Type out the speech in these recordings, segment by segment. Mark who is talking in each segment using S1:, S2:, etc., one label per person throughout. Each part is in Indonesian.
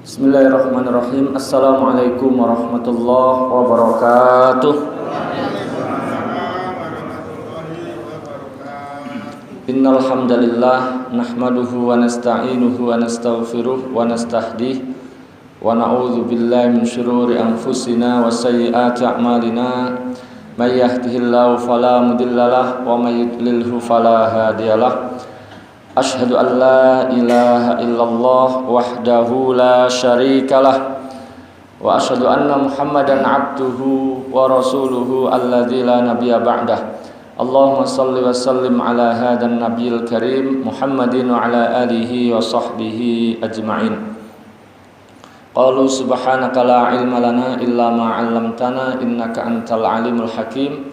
S1: Bismillahirrahmanirrahim. Assalamualaikum warahmatullahi wabarakatuh. Innal hamdalillah nahmaduhu wa nasta'inuhu wa nastaghfiruh wa nastahdihi wa na'udzu billahi min shururi anfusina wa sayyiati a'malina. May yahdihillahu fala mudhillalah wa may yudlilhu fala hadiyalah. Asyhadu an la ilaha illallah wahdahu la syarikalah wa asyhadu anna Muhammadan abduhu wa rasuluhu alladzi la nabiyya ba'dah. Allahumma shalli wa sallim ala hadan nabiyil karim Muhammadin wa ala alihi wa sahbihi ajma'in. Qalu subhanaka la ilma lana illa ma 'allamtana innaka antal alimul hakim.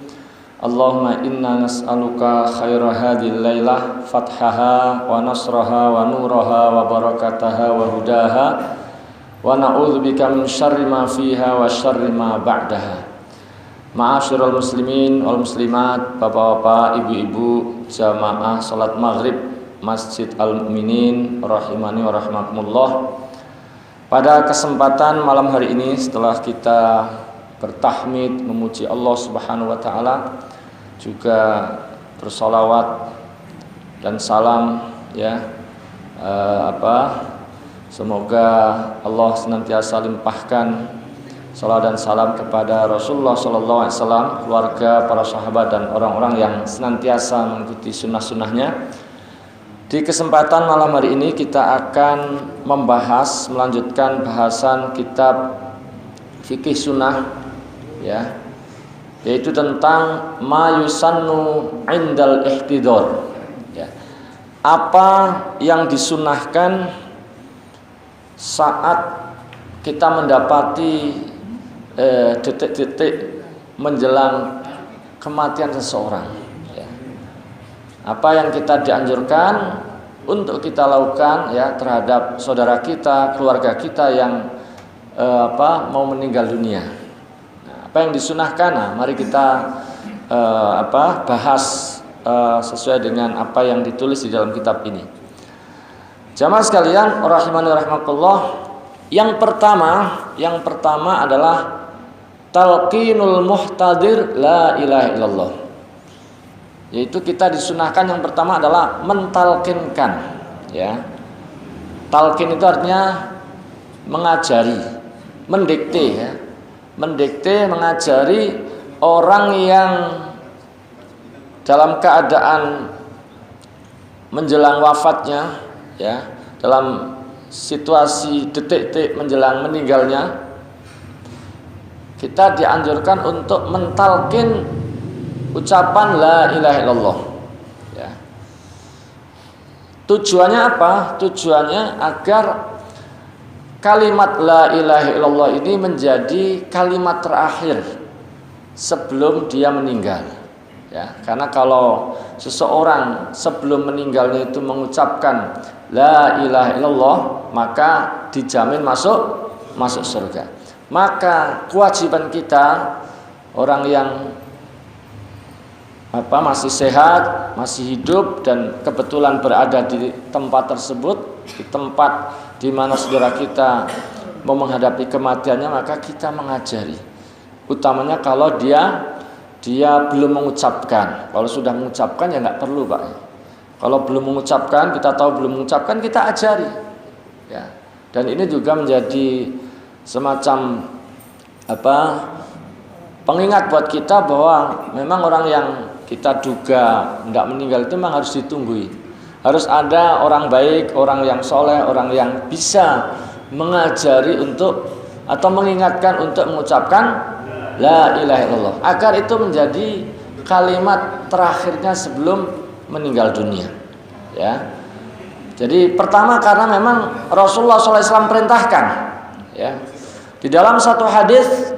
S1: Allahumma inna nas'aluka khaira hadhil lailah fathaha wa nasraha wa nuraha wa barakataha wa hudaha wa na'udzubika min syarri ma fiha wa syarri ma ba'daha. Ma'asyiral muslimin wal muslimat, bapak-bapak, ibu-ibu, jamaah salat maghrib Masjid Al-Mu'minin rahimani wa rahimakumullah. Pada kesempatan malam hari ini, setelah kita bertahmid memuji Allah Subhanahu wa taala, juga bersolawat dan salam semoga Allah senantiasa limpahkan salat dan salam kepada Rasulullah sallallahu alaihi wasallam, keluarga, para sahabat dan orang-orang yang senantiasa mengikuti sunnah-sunnahnya. Di kesempatan malam hari ini kita akan melanjutkan bahasan kitab fikih sunnah, yaitu tentang ma yusannu indal ihtidor, apa yang disunahkan saat kita mendapati detik-detik menjelang kematian seseorang, apa yang kita dianjurkan untuk kita lakukan terhadap saudara kita, keluarga kita yang mau meninggal dunia. Apa yang disunahkan? Nah, mari kita bahas sesuai dengan apa yang ditulis di dalam kitab ini. Jamaah sekalian, rahimani rahimakumullah. Yang pertama adalah talqinul muhtadir la ilaha illallah. Yaitu kita disunahkan yang pertama adalah mentalkinkan, Talqin itu artinya mengajari, mendikte, mengajari orang yang dalam keadaan menjelang wafatnya, dalam situasi detik-detik menjelang meninggalnya, kita dianjurkan untuk mentalkin ucapan la ilaha illallah. Tujuannya apa? Tujuannya agar kalimat la ilaha illallah ini menjadi kalimat terakhir sebelum dia meninggal. Karena kalau seseorang sebelum meninggalnya itu mengucapkan la ilaha illallah, maka dijamin masuk surga. Maka kewajiban kita, orang yang masih sehat, masih hidup dan kebetulan berada di tempat tersebut, di tempat di mana saudara kita mau menghadapi kematiannya, maka kita mengajari. Utamanya kalau dia belum mengucapkan. Kalau sudah mengucapkan ya nggak perlu, Pak. Kalau belum mengucapkan, kita tahu belum mengucapkan, kita ajari. Dan ini juga menjadi semacam pengingat buat kita bahwa memang orang yang kita duga tidak meninggal itu memang harus ditunggui. Harus ada orang baik, orang yang soleh, orang yang bisa mengajari untuk atau mengingatkan untuk mengucapkan la ilaha illallah, agar itu menjadi kalimat terakhirnya sebelum meninggal dunia. Jadi pertama karena memang Rasulullah SAW perintahkan. Di dalam satu hadis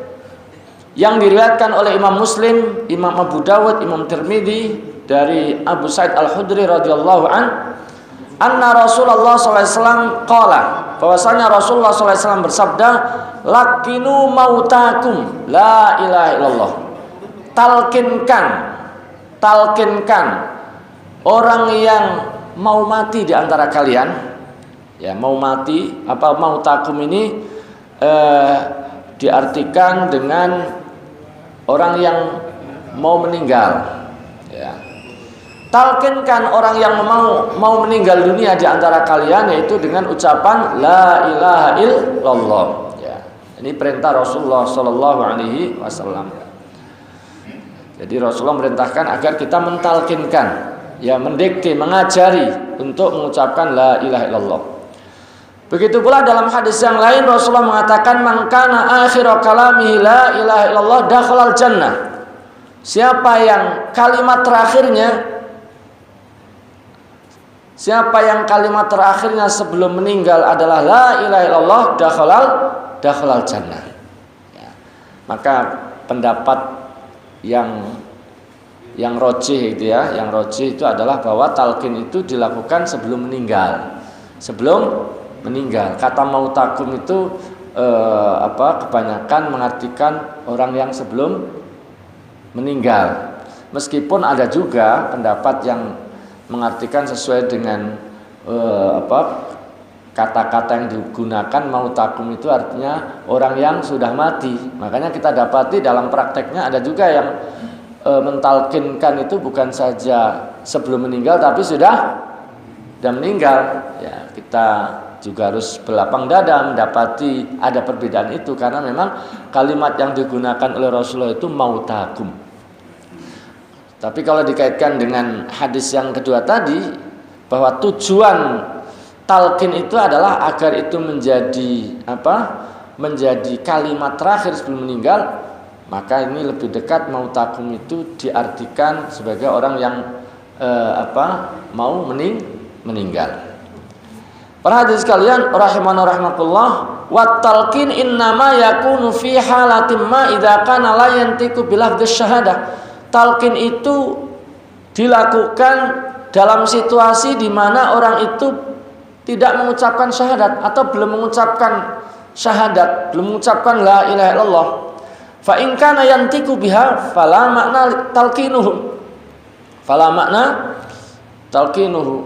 S1: yang diriwayatkan oleh Imam Muslim, Imam Abu Dawud, Imam Tirmidzi dari Abu Sa'id Al-Khudri radhiyallahu anna Rasulullah SAW qala, bahwasanya Rasulullah SAW bersabda, lakinu mautakum la ilaha illallah. Talkinkan orang yang mau mati di antara kalian, Ya, mau mati apa mau takum ini diartikan dengan orang yang mau meninggal. Ya. Talkinkan orang yang mau meninggal dunia di antara kalian yaitu dengan ucapan la ilaha illallah. Ya. Ini perintah Rasulullah sallallahu alaihi wasallam. Jadi Rasulullah merintahkan agar kita mentalkinkan, ya mendikte, mengajari untuk mengucapkan la ilaha illallah. Begitu pula dalam hadis yang lain Rasulullah mengatakan man kana akhiru kalamihi la ilaha illallah dakhalal jannah. Siapa yang kalimat terakhirnya sebelum meninggal adalah la ilaha illallah dakhalal jannah. Ya. Maka pendapat yang rajih itu ya, yang rajih itu adalah bahwa talqin itu dilakukan sebelum meninggal. Kata mautakum itu kebanyakan mengartikan orang yang sebelum meninggal. Meskipun ada juga pendapat yang mengartikan sesuai dengan kata-kata yang digunakan mautakum itu artinya orang yang sudah mati. Makanya kita dapati dalam prakteknya ada juga yang mentalkinkan itu bukan saja sebelum meninggal tapi sudah meninggal. Ya, kita juga harus berlapang dada mendapati ada perbedaan itu karena memang kalimat yang digunakan oleh Rasulullah itu mautakum. Tapi kalau dikaitkan dengan hadis yang kedua tadi bahwa tujuan talqin itu adalah agar itu menjadi kalimat terakhir sebelum meninggal, maka ini lebih dekat mautakum itu diartikan sebagai orang yang mau meninggal. Para hadirin sekalian rahimana rahimakumullah, wat talqin innama yakunu fi halatin ma idza kana la yantiqu bi lafdz syahadah. Talqin itu dilakukan dalam situasi di mana orang itu tidak mengucapkan syahadat atau belum mengucapkan syahadat, belum mengucapkan la ilaha illallah. Fa in kana yantiqu biha fala makna talqinuhu.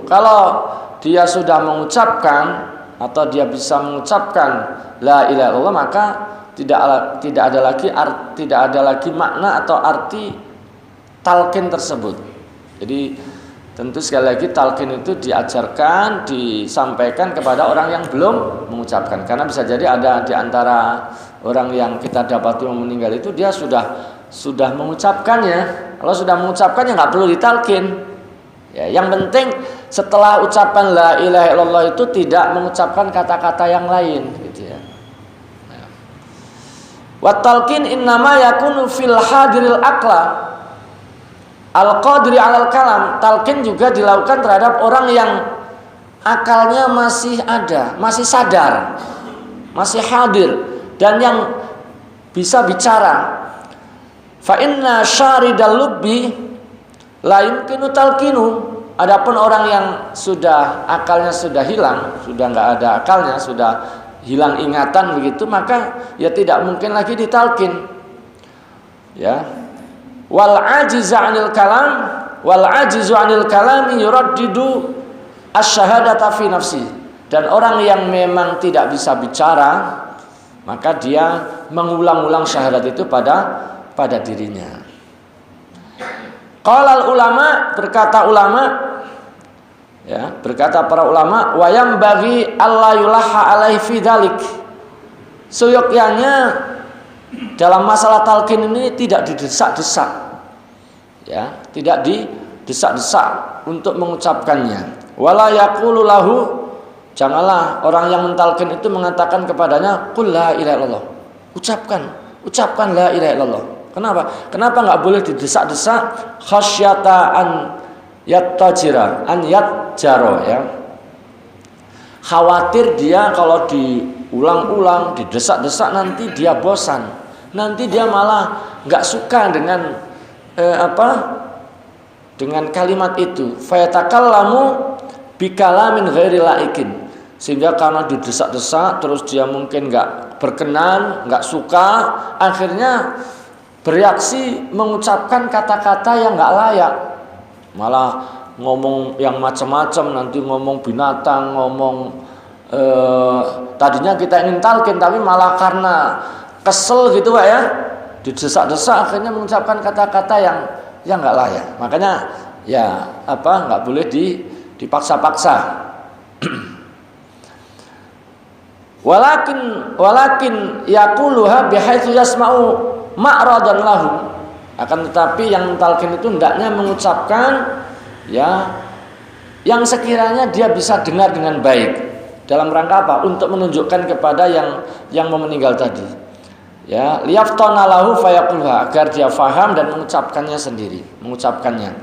S1: Kalau dia sudah mengucapkan atau dia bisa mengucapkan la ilaha illallah maka tidak ada lagi makna atau arti talqin tersebut. Jadi tentu sekali lagi talqin itu diajarkan, disampaikan kepada orang yang belum mengucapkan. Karena bisa jadi ada di antara orang yang kita dapati meninggal itu dia sudah mengucapkannya. Kalau sudah mengucapkannya nggak perlu ditalqin. Ya, yang penting setelah ucapan la ilaha illallah itu tidak mengucapkan kata-kata yang lain, gitu ya. Wa talqin innama yakunu fil hadiril aqla al-qadri 'alal kalam. Talqin juga dilakukan terhadap orang yang akalnya masih ada, masih sadar, masih hadir dan yang bisa bicara. Fa inna syaridal lubbi la yumkinu talqinu. Adapun orang yang akalnya sudah hilang, sudah enggak ada akalnya, sudah hilang ingatan begitu, maka ya tidak mungkin lagi ditalqin. Ya. Wal ajizu 'anil kalami yuraddidu asy-syahadata fi nafsi. Dan orang yang memang tidak bisa bicara, maka dia mengulang-ulang syahadat itu pada dirinya. Qala ulama, berkata para ulama, wayam bagi Allah yulaha alaihi fi dzalik. Seyogyanya dalam masalah talqin ini tidak didesak-desak. Ya, tidak didesak-desak untuk mengucapkannya. Wala yaqulu lahu, janganlah orang yang mentalqin itu mengatakan kepadanya qul la ilaha illallah. Ucapkan la ilaha illallah. Kenapa nggak boleh didesak-desak? Khasyata an yatjaro ya. Khawatir dia kalau diulang-ulang, didesak-desak nanti dia bosan. Nanti dia malah nggak suka dengan dengan kalimat itu. Fayatakallamu bikalamin ghairi laikin. Sehingga karena didesak-desak terus dia mungkin nggak berkenan, nggak suka, akhirnya bereaksi mengucapkan kata-kata yang nggak layak, malah ngomong yang macam-macam, nanti ngomong binatang, ngomong tadinya kita ingin talqin tapi malah karena kesel gitu Pak ya, didesak-desak akhirnya mengucapkan kata-kata yang nggak layak. Makanya ya nggak boleh dipaksa-paksa. Walakin yaquluha bihaitsu yasma'u ma'radan lahu. Akan tetapi yang talqin itu hendaknya mengucapkan ya yang sekiranya dia bisa dengar dengan baik. Dalam rangka apa? Untuk menunjukkan kepada yang mau meninggal tadi. Ya, liyaftana lahu fayaqulha, agar dia faham dan mengucapkannya sendiri, mengucapkannya.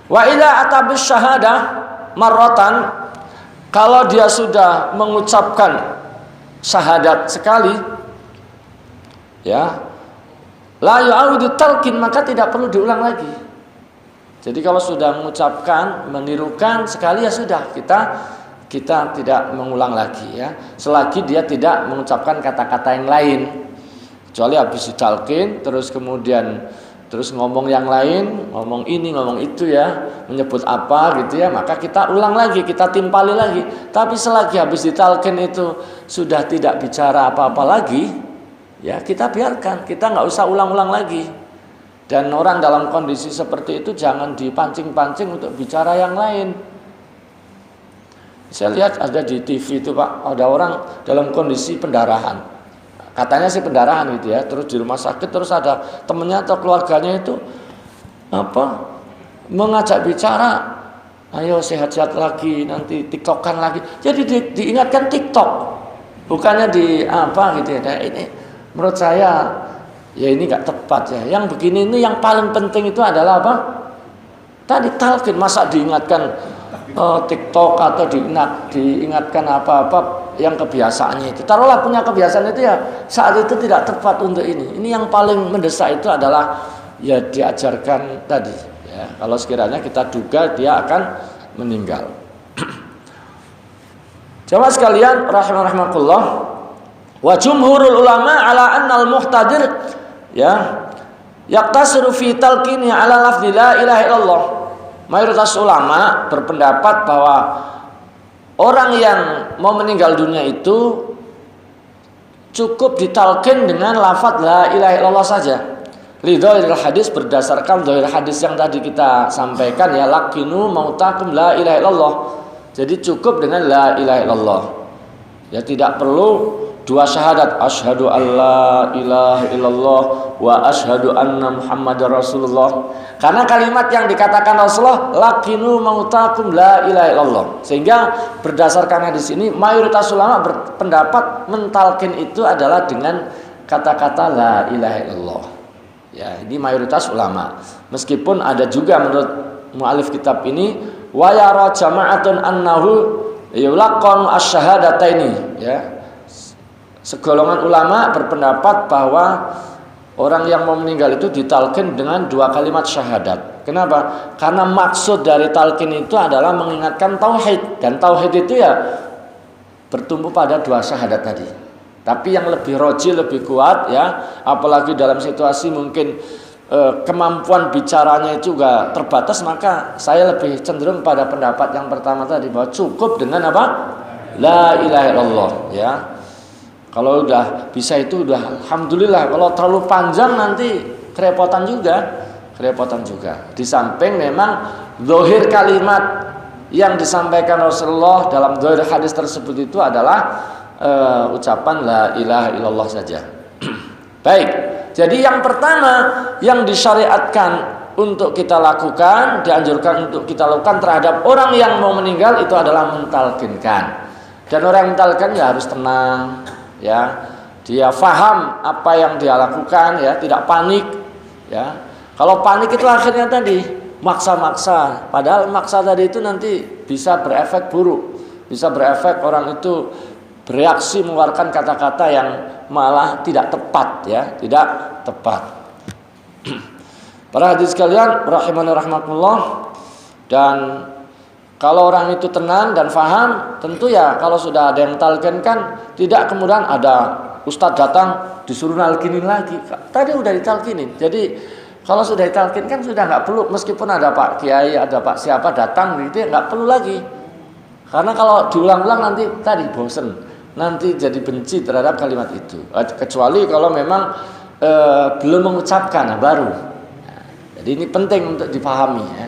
S1: Wa idza atabis syahadah marratan, kalau dia sudah mengucapkan syahadat sekali, ya, la yu'awidu talqin, maka tidak perlu diulang lagi. Jadi kalau sudah mengucapkan, menirukan sekali ya sudah, kita tidak mengulang lagi ya. Selagi dia tidak mengucapkan kata-kata yang lain. Kecuali habis ditalqin terus kemudian ngomong yang lain, ngomong ini, ngomong itu ya, menyebut apa gitu ya, maka kita ulang lagi, kita timpali lagi. Tapi selagi habis ditalqin itu sudah tidak bicara apa-apa lagi, ya kita biarkan, kita nggak usah ulang-ulang lagi. Dan orang dalam kondisi seperti itu jangan dipancing-pancing untuk bicara yang lain. Saya lihat ada di TV itu Pak, ada orang dalam kondisi pendarahan. Katanya sih pendarahan gitu ya, terus di rumah sakit terus ada temennya atau keluarganya itu mengajak bicara, ayo sehat-sehat lagi, nanti tiktokan lagi. Jadi diingatkan TikTok, bukannya gitu ya. Nah, ini menurut saya ya ini nggak tepat ya. Yang begini ini yang paling penting itu adalah apa? Tadi talqin, masa diingatkan TikTok atau diingatkan apa-apa yang kebiasaannya itu. Taruhlah punya kebiasaan itu ya, saat itu tidak tepat untuk ini. Ini yang paling mendesak itu adalah ya diajarkan tadi ya. Kalau sekiranya kita duga dia akan meninggal. Jamaah sekalian rahimakumullah, wa jumhurul ulama ala annal muhtadir ya yaqtasiru fi talqini ala lafzi la ilaha illallah. Mayoritas ulama berpendapat bahwa orang yang mau meninggal dunia itu cukup ditalqin dengan lafaz la ilaha illallah saja. Lidhahiril hadis, berdasarkan dhahir hadis yang tadi kita sampaikan ya, laqinu mautakum la ilaha illallah. Jadi cukup dengan la ilaha illallah. Ya tidak perlu dua syahadat, asyhadu alla ilaha illallah wa asyhadu anna muhammadar rasulullah. Karena kalimat yang dikatakan Rasulullah laqinu mautakum la ilaha illallah. Sehingga berdasarkan hadis ini mayoritas ulama berpendapat mentalkin itu adalah dengan kata-kata la ilaha illallah. Ya, ini mayoritas ulama. Meskipun ada juga menurut mu'alif kitab ini wa yara jama'atun annahu yulaqanu asyhadataini ya. Segolongan ulama berpendapat bahwa orang yang mau meninggal itu ditalqin dengan dua kalimat syahadat. Kenapa? Karena maksud dari talqin itu adalah mengingatkan tauhid, dan tauhid itu ya bertumbuh pada dua syahadat tadi. Tapi yang lebih roji, lebih kuat ya, apalagi dalam situasi mungkin kemampuan bicaranya juga terbatas, maka saya lebih cenderung pada pendapat yang pertama tadi, bahwa cukup dengan apa? La ilaha illallah ya. Kalau udah bisa itu udah alhamdulillah. Kalau terlalu panjang nanti kerepotan juga. Di samping memang zahir kalimat yang disampaikan Rasulullah dalam zahir hadis tersebut itu adalah ucapan la ilaha illallah saja. Baik. Jadi yang pertama yang disyariatkan untuk kita lakukan, dianjurkan untuk kita lakukan terhadap orang yang mau meninggal itu adalah mentalqinkan. Dan orang yang mentalqin ya harus tenang. Ya, dia faham apa yang dia lakukan ya, tidak panik ya. Kalau panik itu akhirnya tadi maksa-maksa, padahal maksa tadi itu nanti bisa berefek buruk, bisa berefek orang itu bereaksi mengeluarkan kata-kata yang malah tidak tepat ya, tidak tepat. Para hadirin sekalian rahimani rahimakumullah, dan kalau orang itu tenang dan faham, tentu ya kalau sudah ada yang talqinkan, tidak kemudian ada ustadz datang disuruh nalkinin lagi. Tadi udah ditalkinin. Jadi kalau sudah ditalkinkan sudah nggak perlu, meskipun ada Pak Kiai, ada Pak siapa datang gitu ya, nggak perlu lagi. Karena kalau diulang-ulang nanti tadi bosen, nanti jadi benci terhadap kalimat itu. Kecuali kalau memang belum mengucapkan, baru. Nah, jadi ini penting untuk dipahami ya.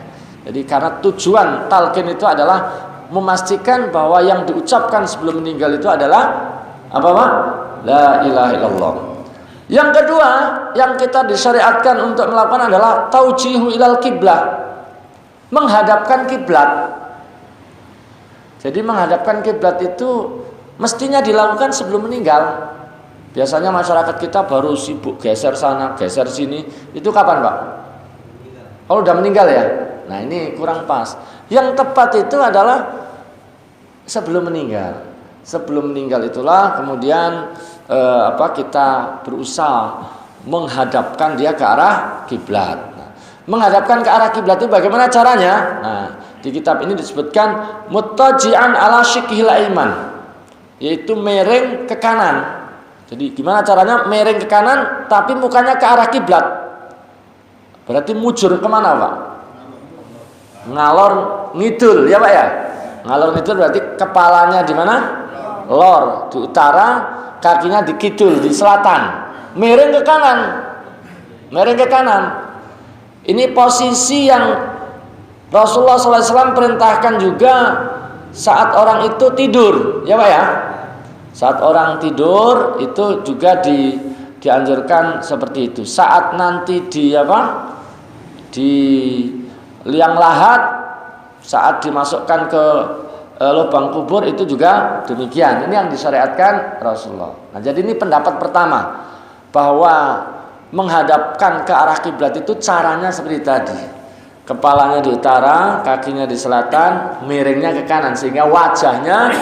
S1: Jadi karena tujuan talqin itu adalah memastikan bahwa yang diucapkan sebelum meninggal itu adalah apa Pak? La ilaha illallah. Yang kedua yang kita disyariatkan untuk melakukan adalah taujihu ilal kiblah, menghadapkan kiblat. Jadi menghadapkan kiblat itu mestinya dilakukan sebelum meninggal. Biasanya masyarakat kita baru sibuk geser sana, geser sini. Itu kapan Pak? Kalau udah meninggal ya. Nah ini kurang pas. Yang tepat itu adalah sebelum meninggal. Sebelum meninggal itulah kemudian kita berusaha menghadapkan dia ke arah kiblat. Nah, menghadapkan ke arah kiblat itu bagaimana caranya? Nah, di kitab ini disebutkan muttaji'an ala shiqhil aiman, yaitu miring ke kanan. Jadi gimana caranya miring ke kanan tapi mukanya ke arah kiblat? Berarti mujur kemana Pak? Ngalor ngidul ya Pak ya. Ngalor ngidul berarti kepalanya di mana? Lor di utara, kakinya di kidul, di selatan. Miring ke kanan. Miring ke kanan. Ini posisi yang Rasulullah SAW perintahkan juga saat orang itu tidur, ya Pak ya. Saat orang tidur itu juga dianjurkan seperti itu. Saat nanti di liang lahat, saat dimasukkan ke lubang kubur itu juga demikian. Ini yang disyariatkan Rasulullah. Nah, jadi ini pendapat pertama bahwa menghadapkan ke arah kiblat itu caranya seperti tadi. Kepalanya di utara, kakinya di selatan, miringnya ke kanan sehingga wajahnya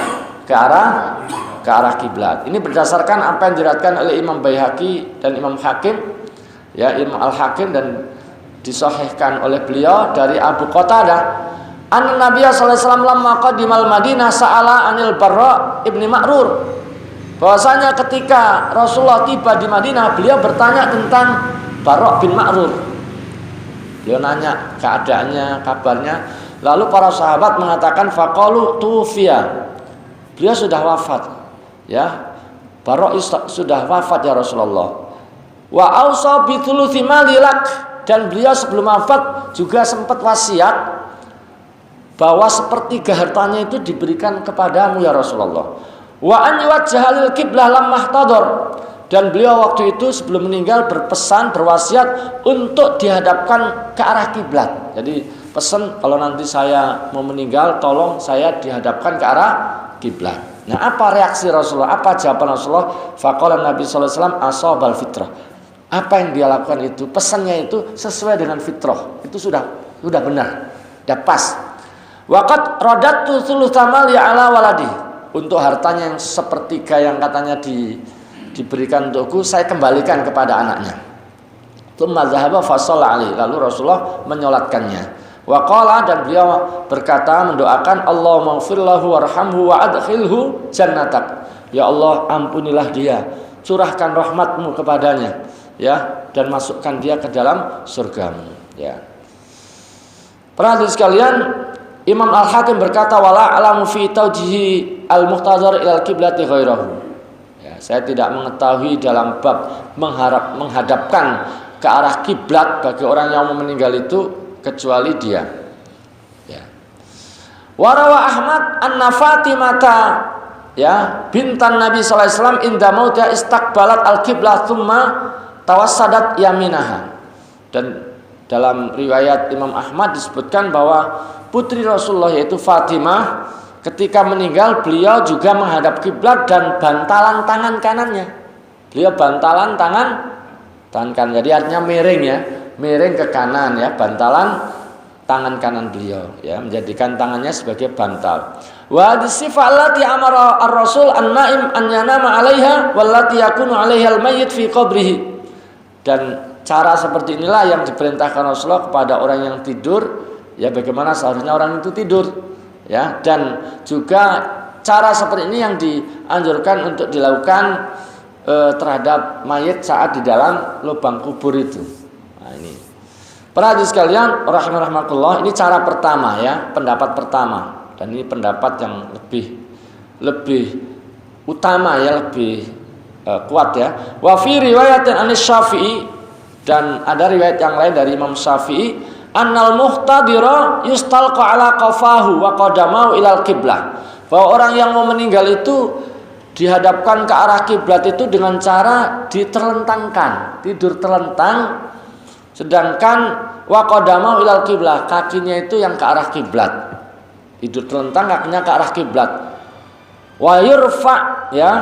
S1: ke arah kiblat. Ini berdasarkan apa yang diriwayatkan oleh Imam Baihaqi dan Imam Hakim, ya Imam Al-Hakim, dan disahihkan oleh beliau dari Abu Qatadah. An-Nabiy sallallahu alaihi wasallam lamma qadimal Madinah sa'ala anil Barra ibni Ma'rur. Bahwasanya ketika Rasulullah tiba di Madinah, beliau bertanya tentang Barra bin Ma'rur. Beliau nanya keadaannya, kabarnya. Lalu para sahabat mengatakan faqalu tufiya. Beliau sudah wafat. Ya. Barra sudah wafat ya Rasulullah. Wa ausa bi thuluthi mali lak, dan beliau sebelum wafat juga sempat wasiat bahwa sepertiga hartanya itu diberikan kepadamu ya Rasulullah. Wa an yuwajjahalil qiblah lamma ihtadar, dan beliau waktu itu sebelum meninggal berpesan, berwasiat untuk dihadapkan ke arah kiblat. Jadi pesan kalau nanti saya mau meninggal tolong saya dihadapkan ke arah kiblat. Nah, apa reaksi Rasulullah? Apa jawaban Rasulullah? Faqala Nabi sallallahu alaihi wasallam ashabal fitrah. Apa yang dia lakukan itu, pesannya itu sesuai dengan fitrah. Itu sudah benar, sudah pas. Waqad radatu thulutsa mali ala waladi. Untuk hartanya yang sepertiga yang katanya diberikan untukku, saya kembalikan kepada anaknya. Tsumma dzahaba fa shalla alaihi. Lalu Rasulullah menyolatkannya. Wa qala, dan beliau berkata mendoakan, Allahumma ighfir lahu warhamhu wa adkhilhu jannatak. Ya Allah, ampunilah dia, curahkan rahmatmu kepadanya, ya, dan masukkan dia ke dalam surgamu, ya. Para hadirin sekalian, Imam Al-Hakim berkata wala alamu fi taujihi al-muhtadhar ilal qiblati ghairahu. Ya, saya tidak mengetahui dalam bab menghadapkan ke arah kiblat bagi orang yang mau meninggal itu kecuali dia. Ya. Warawa Ahmad anna Fatimata, ya, bintan Nabi sallallahu alaihi wasallam inda mautiha istaqbalat al-qiblah thumma tawassadat yaminaha. Dan dalam riwayat Imam Ahmad disebutkan bahwa putri Rasulullah yaitu Fatimah ketika meninggal beliau juga menghadap kiblat dan bantalan tangan kanannya. Beliau bantalan tangan kanan. Jadi artinya miring, ya, miring ke kanan, ya, bantalan tangan kanan beliau, ya, menjadikan tangannya sebagai bantal. Wa hadis-sifah allati amara ar-rasul an-naim an yanama 'alaiha wallati yakunu 'alaiha al-mayyit fi qabrihi. Dan cara seperti inilah yang diperintahkan Rasulullah kepada orang yang tidur, ya, bagaimana seharusnya orang itu tidur, ya, dan juga cara seperti ini yang dianjurkan untuk dilakukan terhadap mayit saat di dalam lubang kubur itu. Nah, ini para hadirin sekalian rahimakumullah, ini cara pertama, ya, pendapat pertama. dan ini pendapat yang lebih utama ya, lebih kuat ya. Wa fi riwayatin anis Syafi'i, dan ada riwayat yang lain dari Imam Syafi'i, annal muhtadira yustalqa ala qafahu wa qadamahu ilal qiblah, bahwa orang yang mau meninggal itu dihadapkan ke arah kiblat itu dengan cara diterlentangkan, tidur terlentang, sedangkan wa qadamahu ilal qiblah, kakinya itu yang ke arah kiblat. Tidur terlentang, kakinya ke arah kiblat. Wa yurfa ya,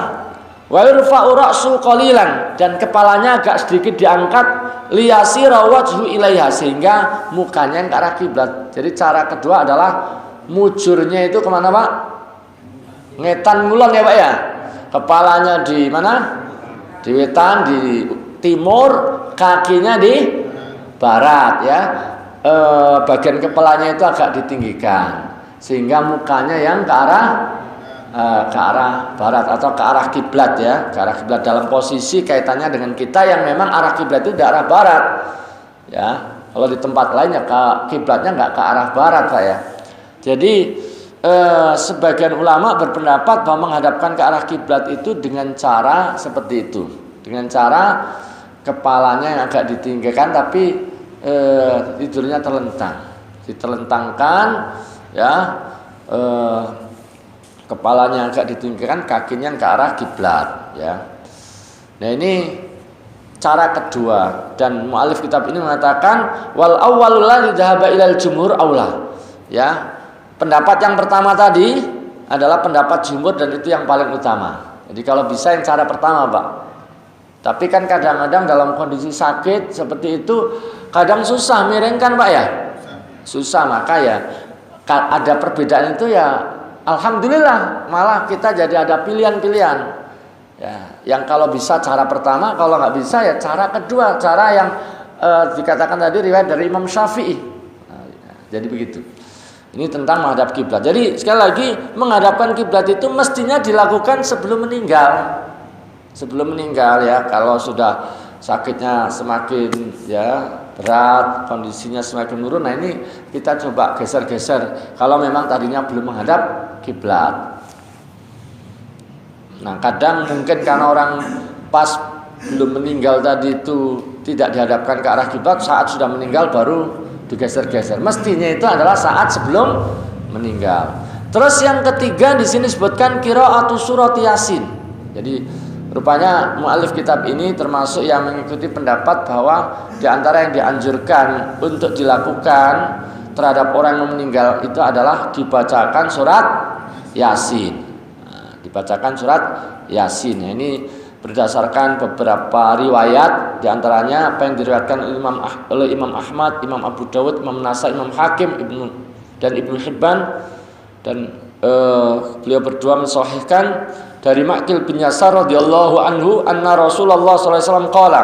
S1: wa yurfa'u ra'su qalilan, dan kepalanya agak sedikit diangkat, liyasira wajhu ilaiha, sehingga mukanya yang ke arah kiblat. Jadi cara kedua adalah mujurnya itu kemana Pak? Ngetan ngulon ya Pak ya. Kepalanya di mana? Di wetan, di timur, kakinya di barat ya. Bagian kepalanya itu agak ditinggikan sehingga mukanya yang ke arah barat atau ke arah kiblat ya, ke arah kiblat, dalam posisi kaitannya dengan kita yang memang arah kiblat itu di arah barat ya. Kalau di tempat lain ya kiblatnya nggak ke arah barat Pak ya. Jadi sebagian ulama berpendapat bahwa menghadapkan ke arah kiblat itu dengan cara seperti itu, dengan cara kepalanya yang agak ditinggikan tapi tidurnya ditelentangkan ya, kepalanya agak ditinggikan, kakinya ke arah kiblat ya. Nah ini cara kedua, dan mu'alif kitab ini mengatakan wal awwalul ladzi dhahaba ilal jumhur aula ya. Pendapat yang pertama tadi adalah pendapat jumhur dan itu yang paling utama. Jadi kalau bisa yang cara pertama Pak. Tapi kan kadang-kadang dalam kondisi sakit seperti itu kadang susah miringkan Pak ya. Susah, maka ya ada perbedaan itu ya. Alhamdulillah malah kita jadi ada pilihan-pilihan ya, yang kalau bisa cara pertama, kalau nggak bisa ya cara kedua, cara yang dikatakan tadi riwayat dari Imam Syafi'i. Nah, jadi begitu. Ini tentang menghadap kiblat. Jadi sekali lagi menghadapkan kiblat itu mestinya dilakukan sebelum meninggal. Sebelum meninggal ya, kalau sudah sakitnya semakin ya berat, kondisinya semakin menurun, nah ini kita coba geser-geser kalau memang tadinya belum menghadap kiblat. Nah kadang mungkin karena orang pas belum meninggal tadi itu tidak dihadapkan ke arah kiblat, saat sudah meninggal baru digeser-geser. Mestinya itu adalah saat sebelum meninggal. Terus yang ketiga di sini disebutkan qiraatu surat Yasin. Jadi rupanya mu'alif kitab ini termasuk yang mengikuti pendapat bahwa di antara yang dianjurkan untuk dilakukan terhadap orang yang meninggal itu adalah dibacakan surat Yasin. Nah, dibacakan surat Yasin. Nah, ini berdasarkan beberapa riwayat, di antaranya apa yang diriwayatkan oleh Imam Ahmad, Imam Abu Dawud, Imam Nasai, Imam Hakim, dan Ibnu Hibban, dan beliau berdua mensahihkan dari Ma'qil bin Yasar radhiyallahu anhu anna Rasulullah sallallahu alaihi wasallam qala,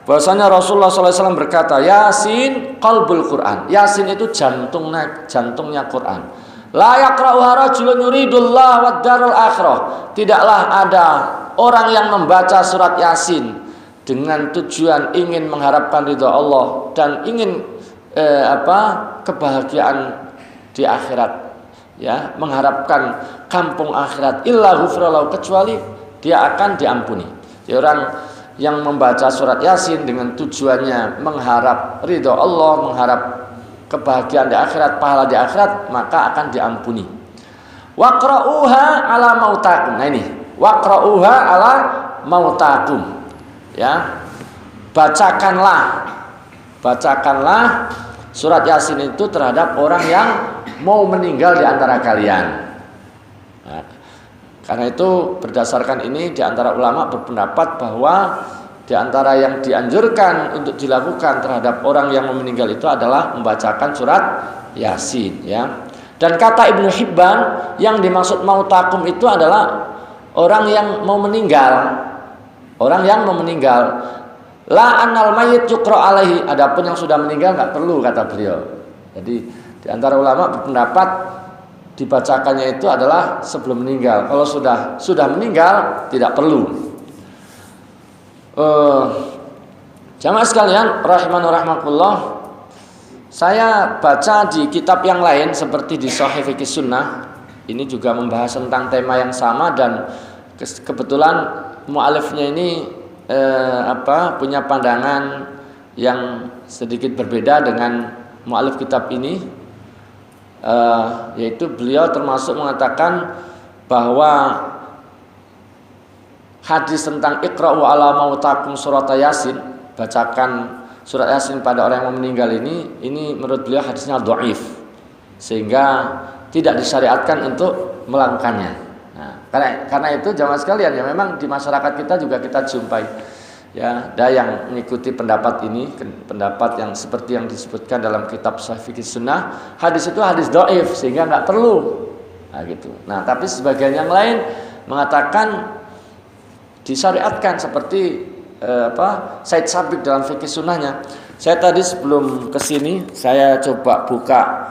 S1: bahwasanya Rasulullah sallallahu alaihi wasallam berkata, Yasin qalbul Quran. Yasin itu jantungnya Quran. La yaqra'uha rajulun yuridullah wad darul akhirah. Tidaklah ada orang yang membaca surat Yasin dengan tujuan ingin mengharapkan ridha Allah dan ingin kebahagiaan di akhirat ya, mengharapkan kampung akhirat, illa ghufralahu, kecuali dia akan diampuni. Jadi orang yang membaca surat Yasin dengan tujuannya mengharap ridha Allah, mengharap kebahagiaan di akhirat, pahala di akhirat, maka akan diampuni. Waqra'uha ala mautakum. Nah ini, waqra'uha ala mautakum. Ya. Bacakanlah surat Yasin itu terhadap orang yang mau meninggal di antara kalian. Nah, karena itu berdasarkan ini di antara ulama berpendapat bahwa di antara yang dianjurkan untuk dilakukan terhadap orang yang mau meninggal itu adalah membacakan surat Yasin ya. Dan kata Ibnu Hibban, yang dimaksud mautakum itu adalah orang yang mau meninggal. Orang yang mau meninggal. La annal mayyit yuqra alaihi, adapun yang sudah meninggal enggak perlu, kata beliau. Jadi di antara ulama berpendapat dibacakannya itu adalah sebelum meninggal. Kalau sudah meninggal tidak perlu. Jamaah sekalian rahimani rahimakumullah, Saya baca di kitab yang lain seperti di Shahih Fiqh Sunnah, ini juga membahas tentang tema yang sama, dan kebetulan mu'alifnya ini punya pandangan yang sedikit berbeda dengan mu'alif kitab ini, yaitu beliau termasuk mengatakan bahwa hadis tentang Iqra'u ala mautakum surat Yasin, bacakan surat Yasin pada orang yang meninggal ini menurut beliau hadisnya dhaif, sehingga tidak disyariatkan untuk melakukannya. Nah, karena itu jamaah sekalian, ya memang di masyarakat kita juga kita jumpai, ya, ada yang mengikuti pendapat ini, pendapat yang seperti yang disebutkan dalam kitab Shahih Fiqh Sunnah, hadis itu hadis dhaif sehingga nggak perlu. Nah, gitu. Nah, tapi sebagian yang lain mengatakan disyariatkan seperti Said Sabiq dalam fikih sunnahnya. Saya tadi sebelum kesini saya coba buka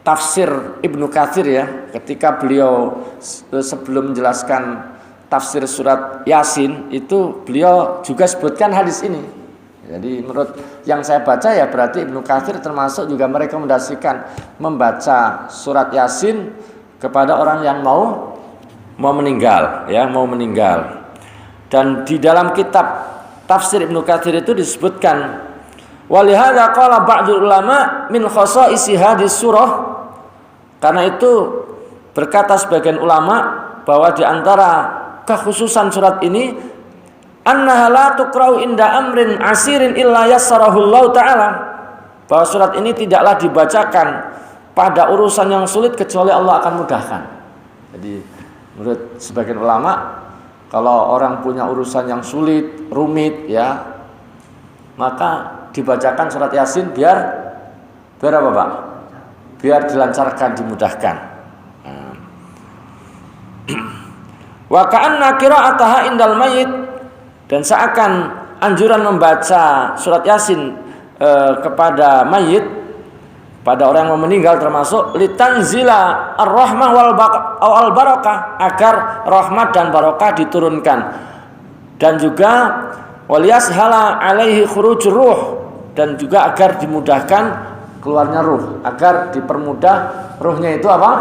S1: tafsir Ibnu Katsir, ya, ketika beliau sebelum menjelaskan tafsir surat Yasin itu beliau juga sebutkan hadis ini. Jadi menurut yang saya baca, ya berarti Ibnu Katsir termasuk juga merekomendasikan membaca surat Yasin kepada orang yang mau meninggal, ya, mau meninggal. Dan di dalam kitab tafsir Ibnu Katsir itu disebutkan, walihada qala ba'dul ulama min khasaisi hadis surah, karena itu berkata sebagian ulama bahwa di antara kekhususan surat ini annaha la tuqra'u inda amrin asirin illa yassarahu Allah taala, bahwa surat ini tidaklah dibacakan pada urusan yang sulit kecuali Allah akan mudahkan. Jadi menurut sebagian ulama, kalau orang punya urusan yang sulit, rumit, ya, maka dibacakan surat Yasin biar apa, Pak? Biar dilancarkan, dimudahkan. Wa ka'anna qira'ataha indal mayyit, dan seakan anjuran membaca surat Yasin kepada mayit, pada orang yang meninggal, termasuk litanzila ar-rahmah wal barakah, agar rahmat dan barakah diturunkan, dan juga waliyashala alaihi khurujur ruh, dan juga agar dimudahkan keluarnya ruh, agar dipermudah ruhnya itu apa?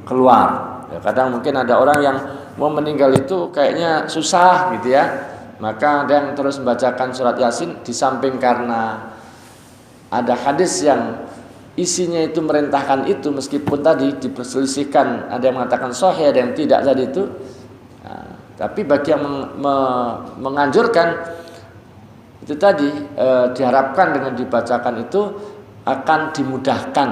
S1: Keluar. Ya, kadang mungkin ada orang yang mau meninggal itu kayaknya susah gitu, ya. Maka ada yang terus membacakan surat Yasin, di samping karena ada hadis yang isinya itu merintahkan itu, meskipun tadi diperselisihkan, ada yang mengatakan sahih, ada yang tidak tadi itu. Nah, tapi bagi yang menganjurkan itu tadi, diharapkan dengan dibacakan itu akan dimudahkan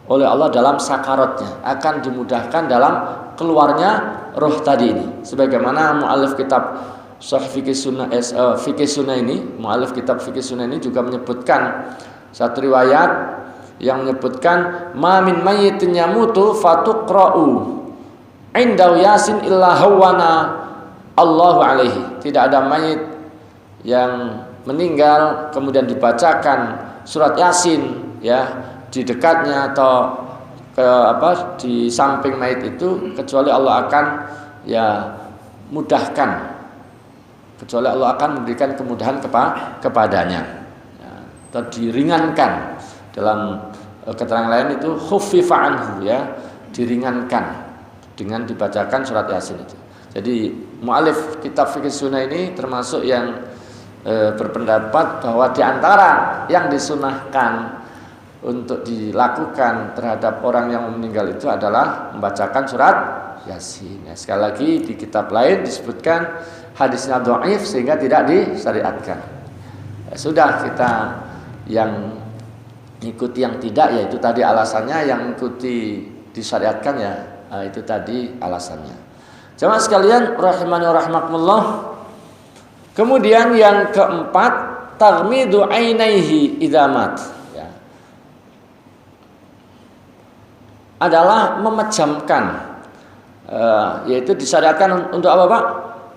S1: oleh Allah dalam sakaratnya, akan dimudahkan dalam keluarnya roh tadi ini. Sebagaimana mu'alif kitab Shahih Fiqh Sunnah ini, mu'alif kitab Fiqh Sunnah ini juga menyebutkan satu riwayat yang menyebutkan ma min mayyitin yamutu fatuqra'u inda Yasin illa hawana Allahu alaihi. Tidak ada mayit yang meninggal kemudian dibacakan surat Yasin, ya, di dekatnya atau di samping mayit itu, kecuali Allah akan, ya, mudahkan, kecuali Allah akan memberikan kemudahan kepadanya, ya, atau diringankan. Dalam keterangan lain itu khuffifa anhu, ya, diringankan dengan dibacakan surat Yasin itu. Jadi mu'alif kitab Fiqh Sunnah ini termasuk yang berpendapat bahwa di antara yang disunahkan untuk dilakukan terhadap orang yang meninggal itu adalah membacakan surat Yasin. Ya, sekali lagi di kitab lain disebutkan hadisnya dhaif sehingga tidak disyariatkan. Ya, sudah, kita yang ikuti yang tidak, yaitu tadi alasannya, yang ikuti disyariatkan, ya, itu tadi alasannya. Jamaah sekalian rahimani wa rahmakumullah. Kemudian yang keempat, taghmidu ainaihi idza mat, ya, adalah memejamkan, yaitu disyariatkan untuk apa, Pak?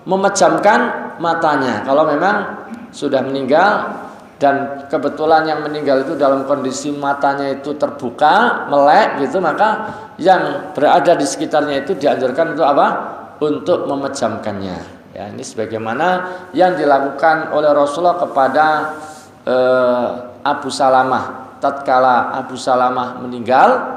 S1: Memejamkan matanya kalau memang sudah meninggal, dan kebetulan yang meninggal itu dalam kondisi matanya itu terbuka, melek gitu, maka yang berada di sekitarnya itu dianjurkan untuk apa? Untuk memejamkannya. Ya, ini sebagaimana yang dilakukan oleh Rasulullah kepada Abu Salamah. Tatkala Abu Salamah meninggal,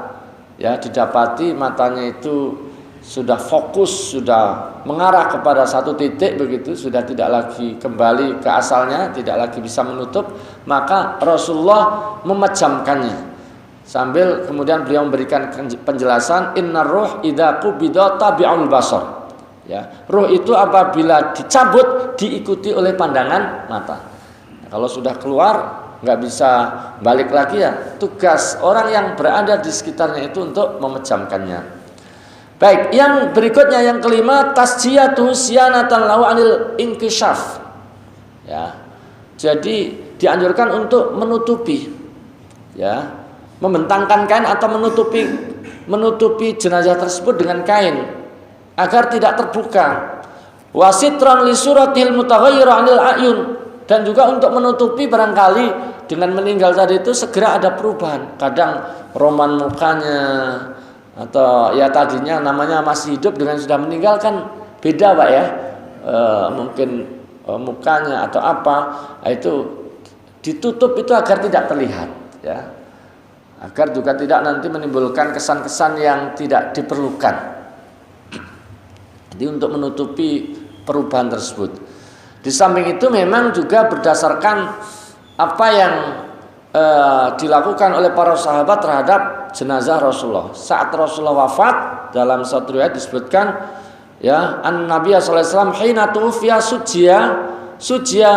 S1: ya didapati matanya itu sudah fokus, sudah mengarah kepada satu titik begitu, sudah tidak lagi kembali ke asalnya, tidak lagi bisa menutup, maka Rasulullah memejamkannya. Sambil kemudian beliau memberikan penjelasan, innar ruh idza qubida tabi'ul basar. Ya, ruh itu apabila dicabut diikuti oleh pandangan mata. Nah, kalau sudah keluar nggak bisa balik lagi ya. Tugas orang yang berada di sekitarnya itu untuk memejamkannya. Baik, yang berikutnya yang kelima, tasjiyatu siyanatan lahu anil inkishaf. Ya. Jadi dianjurkan untuk menutupi, ya, membentangkan kain atau menutupi jenazah tersebut dengan kain agar tidak terbuka. Wasitran li suratil mutaghayyir anil ayun, dan juga untuk menutupi barangkali dengan meninggal tadi itu segera ada perubahan. Kadang roman mukanya atau ya tadinya namanya masih hidup dengan sudah meninggal kan beda Pak ya, mungkin mukanya atau apa, itu ditutup itu agar tidak terlihat ya, agar juga tidak nanti menimbulkan kesan-kesan yang tidak diperlukan. Jadi untuk menutupi perubahan tersebut. Di samping itu memang juga berdasarkan apa yang dilakukan oleh para sahabat terhadap jenazah Rasulullah. Saat Rasulullah wafat, dalam satu riwayat disebutkan ya, an-Nabi sallallahu alaihi wasallam hina tufiya sujia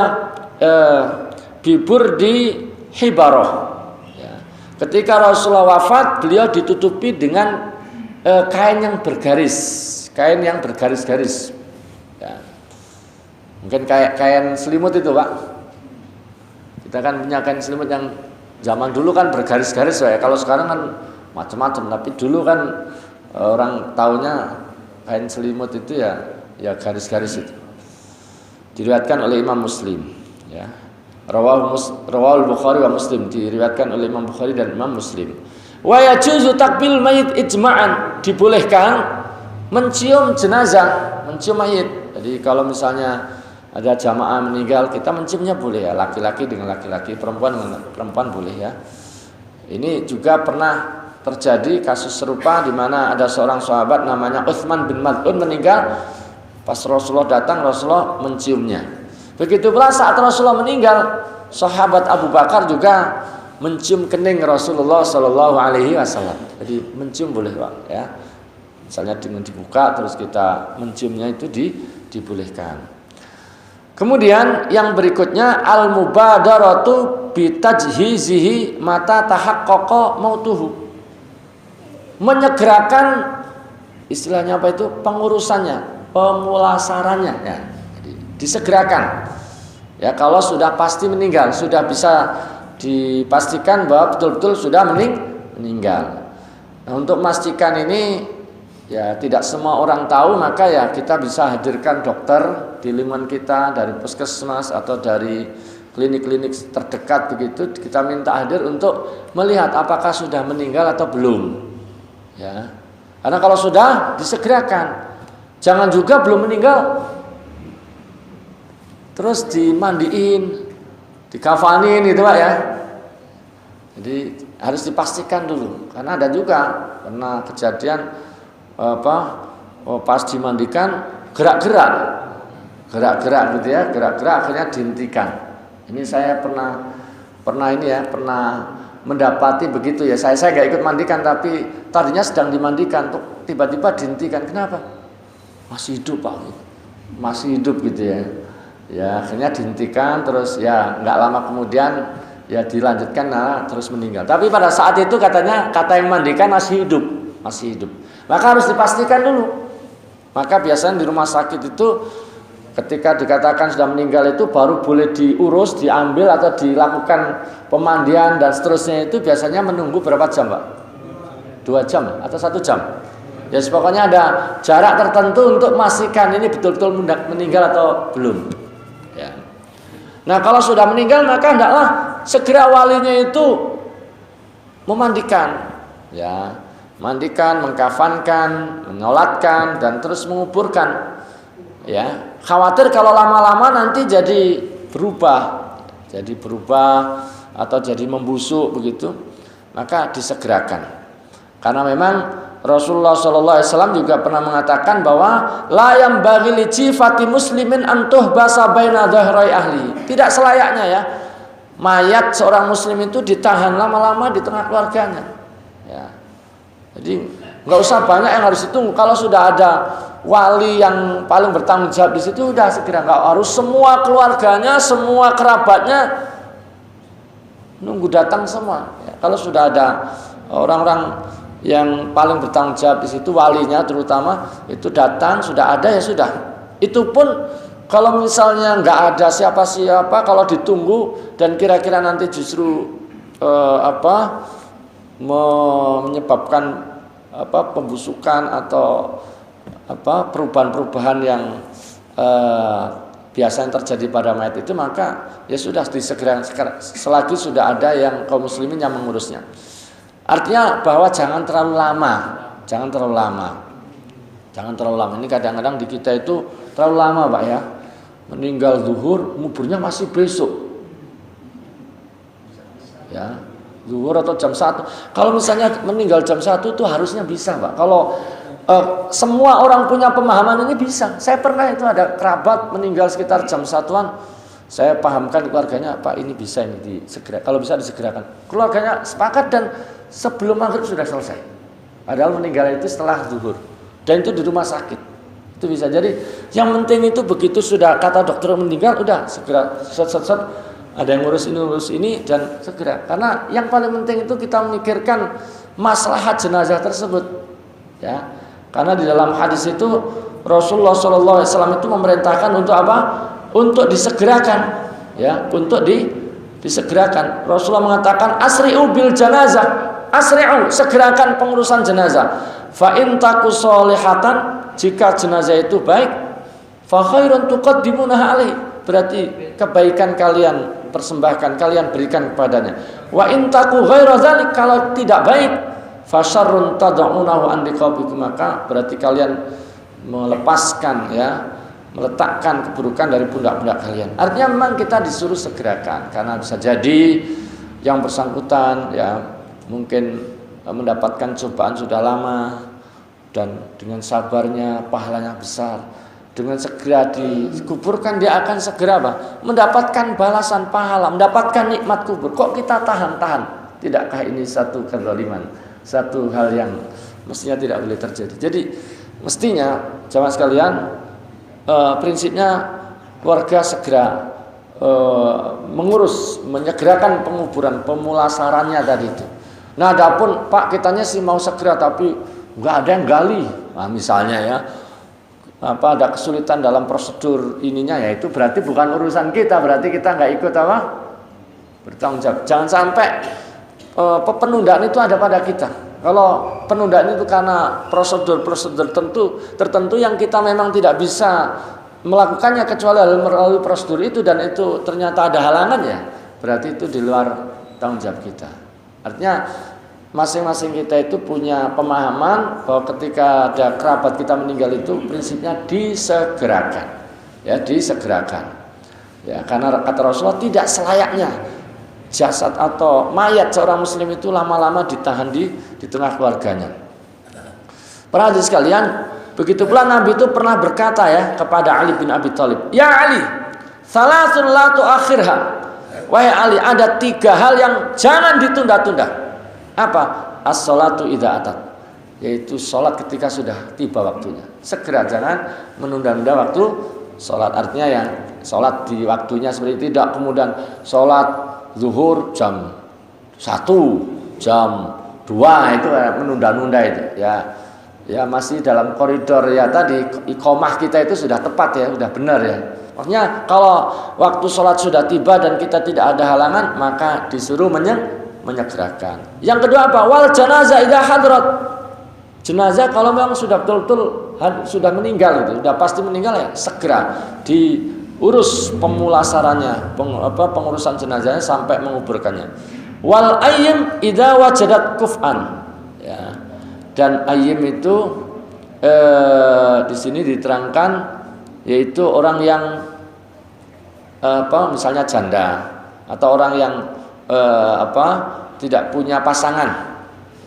S1: bibur di hibarah. Ya. Ketika Rasulullah wafat, beliau ditutupi dengan kain yang bergaris-garis. Ya. Mungkin kayak kain selimut itu Pak. Kita kan punya kain selimut yang zaman dulu kan bergaris-garis ya. Kalau sekarang kan macam-macam, tapi dulu kan orang taunya kain selimut itu ya garis-garis itu. Diriwayatkan oleh Imam Muslim ya. Rawahul Bukhari wa Muslim, diriwayatkan oleh Imam Bukhari dan Imam Muslim. Wa yajuzu takbil mayit ijma'an, dibolehkan mencium jenazah, mencium mayit. Jadi kalau misalnya ada jamaah meninggal, kita menciumnya boleh ya, laki-laki dengan laki-laki, perempuan dengan perempuan boleh ya. Ini juga pernah terjadi kasus serupa di mana ada seorang sahabat namanya Utsman bin Maz'un meninggal. Pas Rasulullah datang, Rasulullah menciumnya. Begitu pula saat Rasulullah meninggal, sahabat Abu Bakar juga mencium kening Rasulullah Shallallahu Alaihi Wasallam. Jadi mencium boleh Pak ya. Misalnya dengan dibuka terus kita menciumnya itu dibolehkan. Kemudian yang berikutnya al-mubadaratu bitajhizihi mata tahaqqaqa mautuhu. Menyegerakan istilahnya apa itu? Pengurusannya, pemulasarannya ya. Jadi disegerakan. Ya kalau sudah pasti meninggal, sudah bisa dipastikan bahwa betul-betul sudah meninggal. Nah, untuk memastikan ini ya tidak semua orang tahu, maka ya kita bisa hadirkan dokter di lingkungan kita, dari puskesmas atau dari klinik-klinik terdekat begitu, kita minta hadir untuk melihat apakah sudah meninggal atau belum. Ya. Karena kalau sudah disegerakan. Jangan juga belum meninggal terus dimandiin, dikafanin gitu Pak ya. Jadi harus dipastikan dulu, karena ada juga pernah kejadian pas dimandikan gerak-gerak gitu ya, gerak-gerak akhirnya dihentikan. Ini saya pernah mendapati begitu ya. Saya nggak ikut mandikan, tapi tadinya sedang dimandikan, tiba-tiba dihentikan. Kenapa? Masih hidup Pak, masih hidup gitu ya. Ya akhirnya dihentikan, terus ya nggak lama kemudian ya dilanjutkan, terus meninggal. Tapi pada saat itu katanya kata yang mandikan masih hidup. Maka harus dipastikan dulu. Maka biasanya di rumah sakit itu ketika dikatakan sudah meninggal itu baru boleh diurus, diambil atau dilakukan pemandian dan seterusnya, itu biasanya menunggu berapa jam Pak? 2 jam atau 1 jam? Ya pokoknya ada jarak tertentu untuk memastikan ini betul-betul meninggal atau belum. Ya. Nah kalau sudah meninggal maka hendaklah segera walinya itu memandikan, ya, mandikan, mengkafankan, menyolatkan, dan terus menguburkan. Ya, khawatir kalau lama-lama nanti jadi berubah atau jadi membusuk begitu, maka disegerakan. Karena memang Rasulullah SAW juga pernah mengatakan bahwa la yambaghi li jifati muslimin antuh basa baina dhahrai ahli. Tidak selayaknya ya mayat seorang muslim itu ditahan lama-lama di tengah keluarganya. Ya. Jadi nggak usah banyak yang harus ditunggu. Kalau sudah ada wali yang paling bertanggung jawab di situ, udah segera, nggak harus semua keluarganya, semua kerabatnya nunggu datang semua. Ya, kalau sudah ada orang-orang yang paling bertanggung jawab di situ, walinya terutama itu datang, sudah ada ya sudah. Itu pun kalau misalnya nggak ada siapa-siapa, kalau ditunggu dan kira-kira nanti justru menyebabkan pembusukan atau perubahan-perubahan yang biasa yang terjadi pada mayat itu, maka ya sudah disegerakan selagi sudah ada yang kaum muslimin yang mengurusnya. Artinya bahwa jangan terlalu lama. Ini kadang-kadang di kita itu terlalu lama, Pak ya. Meninggal zuhur, nguburnya masih besok. Ya. Zuhur atau jam 1. Kalau misalnya meninggal jam 1 itu harusnya bisa, Pak. Kalau semua orang punya pemahaman ini bisa. Saya pernah itu ada kerabat meninggal sekitar jam 1-an. Saya pahamkan keluarganya, Pak ini bisa ini disegera. Kalau bisa disegerakan. Keluarganya sepakat dan sebelum maghrib sudah selesai. Padahal meninggal itu setelah zuhur. Dan itu di rumah sakit. Itu bisa. Jadi yang penting itu begitu sudah kata dokter meninggal, udah segera set. Ada yang ngurus ini dan segera. Karena yang paling penting itu kita memikirkan maslahat jenazah tersebut. Ya. Karena di dalam hadis itu Rasulullah SAW itu memerintahkan untuk apa? Untuk disegerakan. Ya, untuk disegerakan. Rasulullah mengatakan asri'u bil janazah. Asri'u, segerakan pengurusan jenazah. Fa in taku sholihatan, jika jenazah itu baik, fa khairun tuqaddimunaha alaihi. Berarti kebaikan kalian persembahkan, kalian berikan kepadanya. Wa in taku ghairu dzalik, kalau tidak baik, fa syarrun tad'unahu an liqabikum, maka berarti kalian melepaskan ya, meletakkan keburukan dari pundak-pundak kalian. Artinya memang kita disuruh segerakan karena bisa jadi yang bersangkutan ya mungkin mendapatkan cobaan sudah lama dan dengan sabarnya pahalanya besar. Dengan segera dikuburkan dia akan segera mendapatkan balasan pahala, mendapatkan nikmat kubur. Kok kita tahan-tahan? Tidakkah ini satu kezaliman, satu hal yang mestinya tidak boleh terjadi. Jadi mestinya jamaah sekalian, prinsipnya keluarga segera mengurus, menyegerakan penguburan, pemulasarannya tadi itu. Nah, adapun Pak kitanya sih mau segera tapi nggak ada yang gali. Nah, misalnya ya ada kesulitan dalam prosedur ininya, ya itu berarti bukan urusan kita, berarti kita nggak ikut bertanggung jawab. Jangan sampai penundaan itu ada pada kita. Kalau penundaan itu karena prosedur-prosedur tertentu yang kita memang tidak bisa melakukannya kecuali melalui prosedur itu, dan itu ternyata ada halangannya, berarti itu di luar tanggung jawab kita. Artinya masing-masing kita itu punya pemahaman bahwa ketika ada kerabat kita meninggal itu prinsipnya disegerakan. Ya, disegerakan. Ya, karena kata Rasulullah tidak selayaknya jasad atau mayat seorang muslim itu lama-lama ditahan di tengah keluarganya. Para hadirin sekalian, begitu pula Nabi itu pernah berkata ya kepada Ali bin Abi Thalib, "Ya Ali, salasun la tuakhirha." Wahai Ali, ada 3 hal yang jangan ditunda-tunda. Apa? As-sholatu idza atat, yaitu sholat ketika sudah tiba waktunya. Segera, jangan menunda-nunda waktu sholat. Artinya yang sholat di waktunya seperti tidak kemudian sholat zuhur jam 1, jam 2 itu menunda-nunda itu. Ya masih dalam koridor ya tadi iqomah kita itu sudah tepat ya, sudah benar ya. Maksudnya kalau waktu sholat sudah tiba dan kita tidak ada halangan, maka disuruh menyegerakan. Yang kedua apa? Wal janazah idza hadrat. Jenazah kalau memang sudah betul-betul sudah meninggal itu, sudah pasti meninggal ya, segera diurus pemulasarannya, pengurusan jenazahnya sampai menguburkannya. Wal ayyim idza wajadat kuf'an. Ya. Dan ayyim itu di sini diterangkan yaitu orang yang misalnya janda atau orang yang tidak punya pasangan,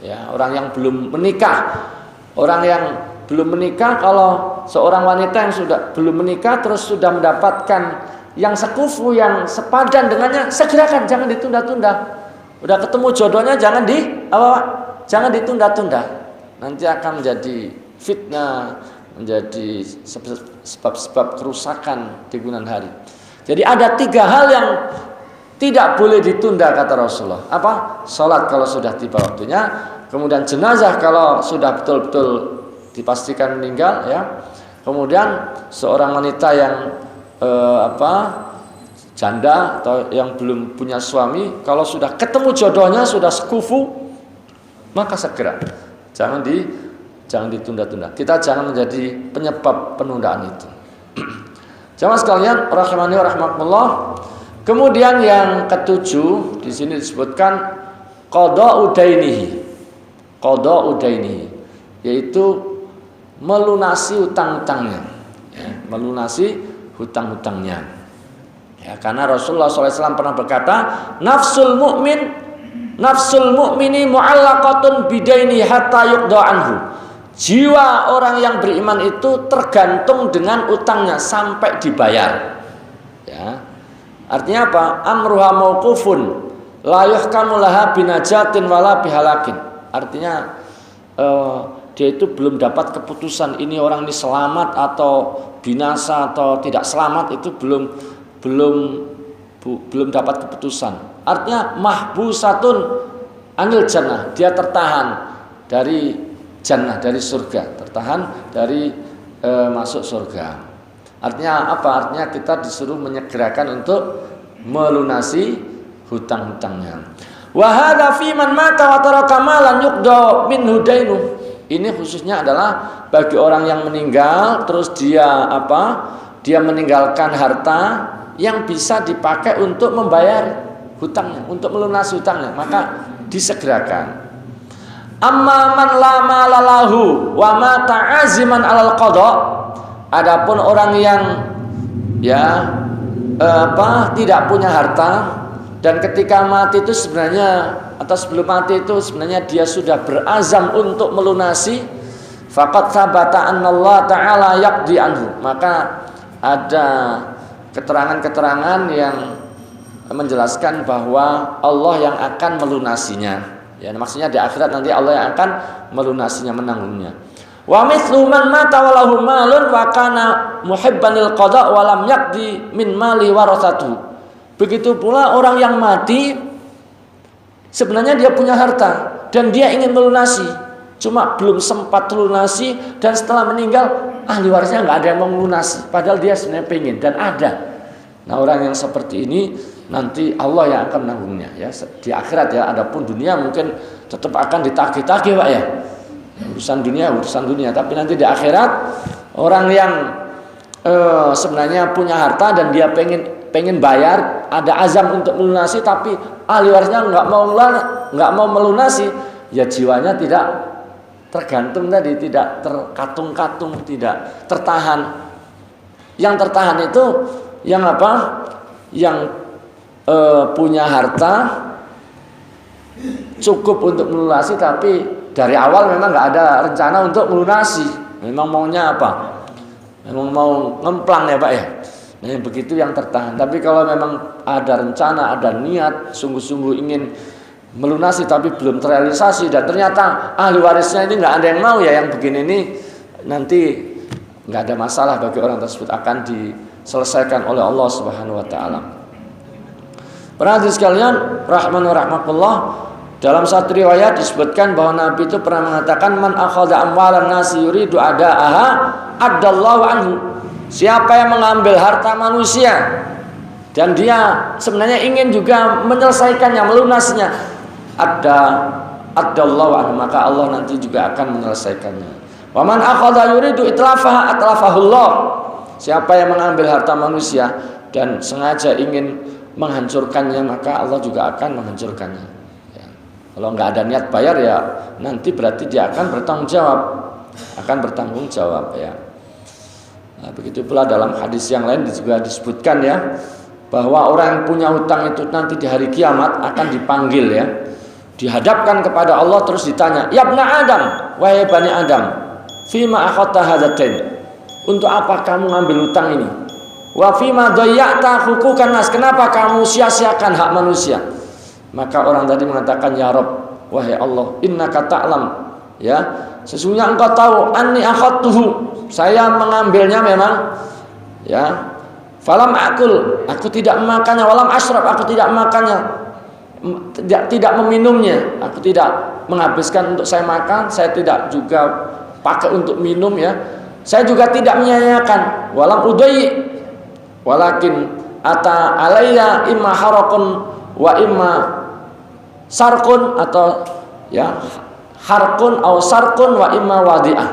S1: ya, orang yang belum menikah. Orang yang belum menikah, kalau seorang wanita yang sudah belum menikah terus sudah mendapatkan yang sekufu, yang sepadan dengannya, segerakan, jangan ditunda-tunda. Udah ketemu jodohnya jangan jangan ditunda-tunda. Nanti akan menjadi fitnah, menjadi sebab-sebab kerusakan di kemudian hari. Jadi ada 3 hal yang tidak boleh ditunda kata Rasulullah. Apa? Salat kalau sudah tiba waktunya, kemudian jenazah kalau sudah betul-betul dipastikan meninggal, ya. Kemudian seorang wanita yang janda atau yang belum punya suami, kalau sudah ketemu jodohnya, sudah sekufu, maka segera. Jangan ditunda-tunda. Kita jangan menjadi penyebab penundaan itu. Jamaah sekalian, rahimani wa rahmakumullah. Kemudian yang ke-7 di sini disebutkan qada'u dainihi. Qada'u dainihi, yaitu melunasi hutang-hutangnya. Ya, melunasi hutang-hutangnya. Ya, karena Rasulullah SAW pernah berkata, nafsul mu'mini mu'allaqatun bidaini hatta yuqda anhu. Jiwa orang yang beriman itu tergantung dengan utangnya sampai dibayar. Ya. Artinya apa? Amruha mauqufun la yuhkamu laha binajatin wala bihalakin. Artinya dia itu belum dapat keputusan ini orang ini selamat atau binasa atau tidak selamat, itu belum dapat keputusan. Artinya mahbusatun anil jannah, dia tertahan dari jannah, dari surga, tertahan dari masuk surga. Artinya apa? Artinya kita disuruh menyegerakan untuk melunasi hutang-hutangnya. Wa hadza fi man mata wa taraka malan yuqda minhu dainu. Ini khususnya adalah bagi orang yang meninggal terus dia Dia meninggalkan harta yang bisa dipakai untuk membayar hutangnya, untuk melunasi hutangnya, maka disegerakan. Amma man la malalahu wa mata aziman alal qada. Adapun orang yang tidak punya harta dan ketika mati itu sebenarnya atau sebelum mati itu sebenarnya dia sudah berazam untuk melunasi, faqad sabata annallaha ta'ala yaqdi anhu. Maka ada keterangan-keterangan yang menjelaskan bahwa Allah yang akan melunasinya. Ya, maksudnya di akhirat nanti Allah yang akan melunasinya, menanggungnya. Wa mithlu man mata wa lahu malun wa kana muhibban lil qada wa lam yaqdi min mali warathatu. Begitu pula orang yang mati sebenarnya dia punya harta dan dia ingin melunasi, cuma belum sempat melunasi, dan setelah meninggal ahli warisnya nggak ada yang mau melunasi, padahal dia sebenarnya pengen dan ada. Nah, orang yang seperti ini nanti Allah yang akan menanggungnya, ya, di akhirat, ya. Adapun dunia mungkin tetap akan ditagih-tagih, Pak, ya. Urusan dunia, tapi nanti di akhirat orang yang sebenarnya punya harta dan dia pengen bayar, ada azam untuk melunasi, tapi ahli warisnya nggak mau melunasi, ya jiwanya tidak tergantung tadi, tidak terkatung-katung, tidak tertahan. Yang tertahan itu yang apa? Yang punya harta cukup untuk melunasi, tapi dari awal memang nggak ada rencana untuk melunasi. Memang maunya apa? Memang mau ngemplang, ya Pak, ya. Nah, begitu yang tertahan. Tapi kalau memang ada rencana, ada niat, sungguh-sungguh ingin melunasi tapi belum terrealisasi, dan ternyata ahli warisnya ini nggak ada yang mau, ya, yang begini ini nanti nggak ada masalah bagi orang tersebut, akan diselesaikan oleh Allah Subhanahu wa taala. Para hadirin sekalian, rahman wa rahmatullah, dalam satu riwayat disebutkan bahwa Nabi itu pernah mengatakan, man akhadha amwalan nasi yuridu ada'aha addallahu anhu. Siapa yang mengambil harta manusia dan dia sebenarnya ingin juga menyelesaikannya, melunasinya, addallahu anhu, maka Allah nanti juga akan menyelesaikannya. Wa man akhadha yuridu itlafaha atlafahullah. Siapa yang mengambil harta manusia dan sengaja ingin menghancurkannya, maka Allah juga akan menghancurkannya. Ya. Kalau nggak ada niat bayar, ya nanti berarti dia akan bertanggung jawab, ya. Nah, begitu pula dalam hadis yang lain juga disebutkan, ya, bahwa orang yang punya hutang itu nanti di hari kiamat akan dipanggil ya, dihadapkan kepada Allah terus ditanya, ya Ibna Adam, wahai Bani Adam, fima akhadta hadzal, untuk apa kamu ngambil hutang ini? Wa fima dhayya'ta huquqan nas, kenapa kamu sia-siakan hak manusia? Maka orang tadi mengatakan, ya Rabb, wahai Allah, innaka ta'lam, ya, sesungguhnya engkau tahu, anni akhadtuhu, saya mengambilnya memang, ya, falam akul, aku tidak memakannya, walam ashrab, aku tidak memakannya, tidak meminumnya, aku tidak menghabiskan untuk saya makan, saya tidak juga pakai untuk minum ya, saya juga tidak menyia-nyiakan, walam udai, walakin ata alayya imma harakun wa imma sarkun, atau ya harkun atau sarkun wa imma wadi'ah.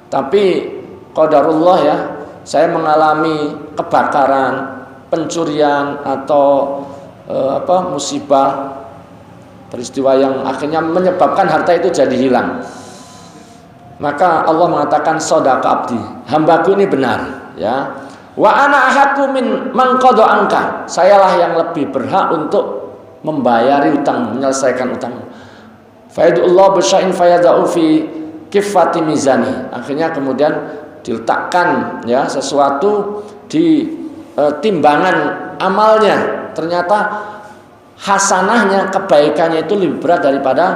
S1: Tapi qadarullah ya, saya mengalami kebakaran, pencurian atau musibah, peristiwa yang akhirnya menyebabkan harta itu jadi hilang. Maka Allah mengatakan sadaqa abdi, hambaku ini benar ya. Wa ana ahaqqu min man qada anka, sayalah yang lebih berhak untuk membayari utang, menyelesaikan utang. Faidullah bisya'in fayada'u fi kiffati mizani, akhirnya kemudian diletakkan ya sesuatu di timbangan amalnya, ternyata hasanahnya, kebaikannya itu lebih berat daripada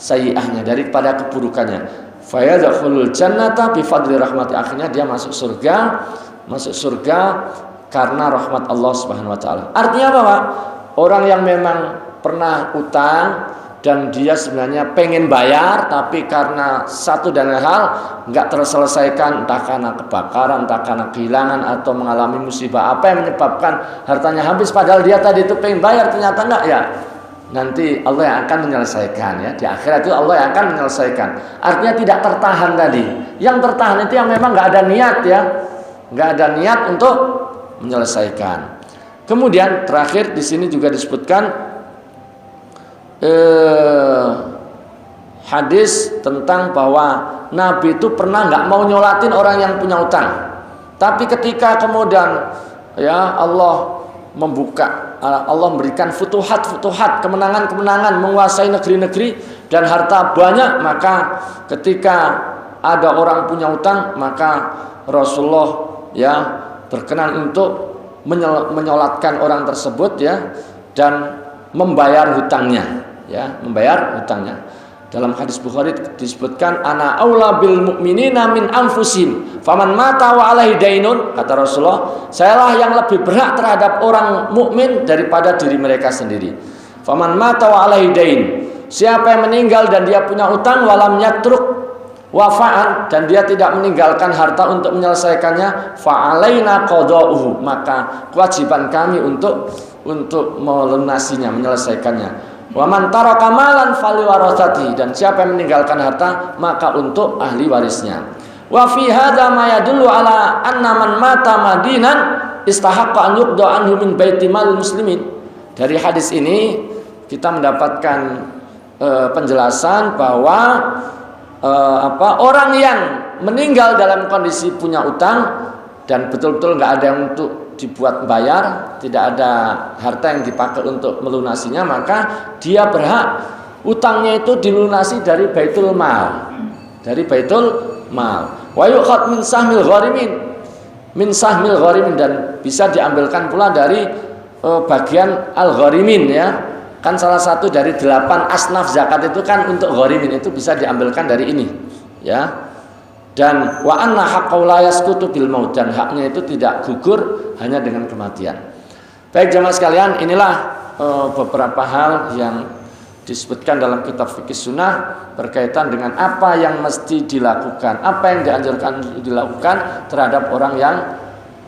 S1: sayyi'ahnya, daripada keburukannya. Fayadkhulul jannata bi fadli rahmati, akhirnya dia masuk surga karena rahmat Allah Subhanahu wa taala. Artinya apa, Pak? Orang yang memang pernah utang dan dia sebenarnya pengen bayar, tapi karena satu dan lain hal nggak terselesaikan, entah karena kebakaran, entah karena kehilangan atau mengalami musibah apa yang menyebabkan hartanya habis, padahal dia tadi itu pengen bayar, ternyata enggak ya. Nanti Allah yang akan menyelesaikan ya, di akhirat itu Allah yang akan menyelesaikan. Artinya tidak tertahan tadi. Yang tertahan itu yang memang nggak ada niat ya, nggak ada niat untuk menyelesaikan. Kemudian terakhir di sini juga disebutkan hadis tentang bahwa Nabi itu pernah nggak mau nyolatin orang yang punya utang, tapi ketika kemudian ya Allah membuka, Allah memberikan futuhat, kemenangan, menguasai negeri-negeri dan harta banyak, maka ketika ada orang punya utang, maka Rasulullah ya berkenan untuk menyolatkan orang tersebut ya, dan membayar hutangnya ya, membayar hutangnya. Dalam hadis Bukhari disebutkan, ana aula bil mu'minina min anfusihim faman mata wa alaihi dainun, kata Rasulullah, sayalah yang lebih berhak terhadap orang mukmin daripada diri mereka sendiri. Faman mata wa alaihi dain, siapa yang meninggal dan dia punya utang, walam yatruk wafa'an, dan dia tidak meninggalkan harta untuk menyelesaikannya, fa'alaina qada'uhu, maka kewajiban kami untuk melunasinya, menyelesaikannya. Wa man taraka malan faliwarathati, dan siapa yang meninggalkan harta maka untuk ahli warisnya. Wa fi hadza ma yadullu ala anna man mata madinan istahaqqa an yuqda anhu min baiti mal muslimin. Dari hadis ini kita mendapatkan penjelasan bahwa orang yang meninggal dalam kondisi punya utang dan betul-betul nggak ada yang untuk dibuat bayar, tidak ada harta yang dipakai untuk melunasinya, maka dia berhak utangnya itu dilunasi dari baitul mal, wa yuqad min sahmil gharimin, dan bisa diambilkan pula dari bagian al-gharimin ya. Kan salah satu dari 8 asnaf zakat itu kan untuk gharimin, itu bisa diambilkan dari ini ya. Dan wa anna haqqau la yasqutu bil maut, dan haknya itu tidak gugur hanya dengan kematian. Baik jemaah sekalian, inilah beberapa hal yang disebutkan dalam kitab fikih sunnah berkaitan dengan apa yang mesti dilakukan, apa yang dianjurkan dilakukan terhadap orang yang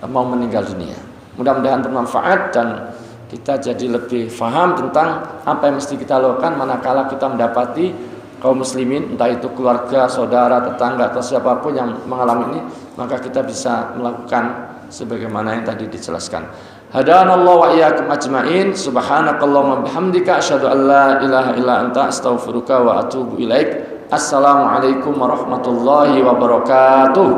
S1: mau meninggal dunia. Mudah-mudahan bermanfaat dan kita jadi lebih paham tentang apa yang mesti kita lakukan manakala kita mendapati kaum muslimin, entah itu keluarga, saudara, tetangga atau siapapun yang mengalami ini, maka kita bisa melakukan sebagaimana yang tadi dijelaskan. Hadanallahu wa iyyakum ajmain. Subhanakallahumma bihamdika asyhadu an la ilaha illa anta astaghfiruka wa atubu ilaik. Assalamualaikum warahmatullahi wabarakatuh.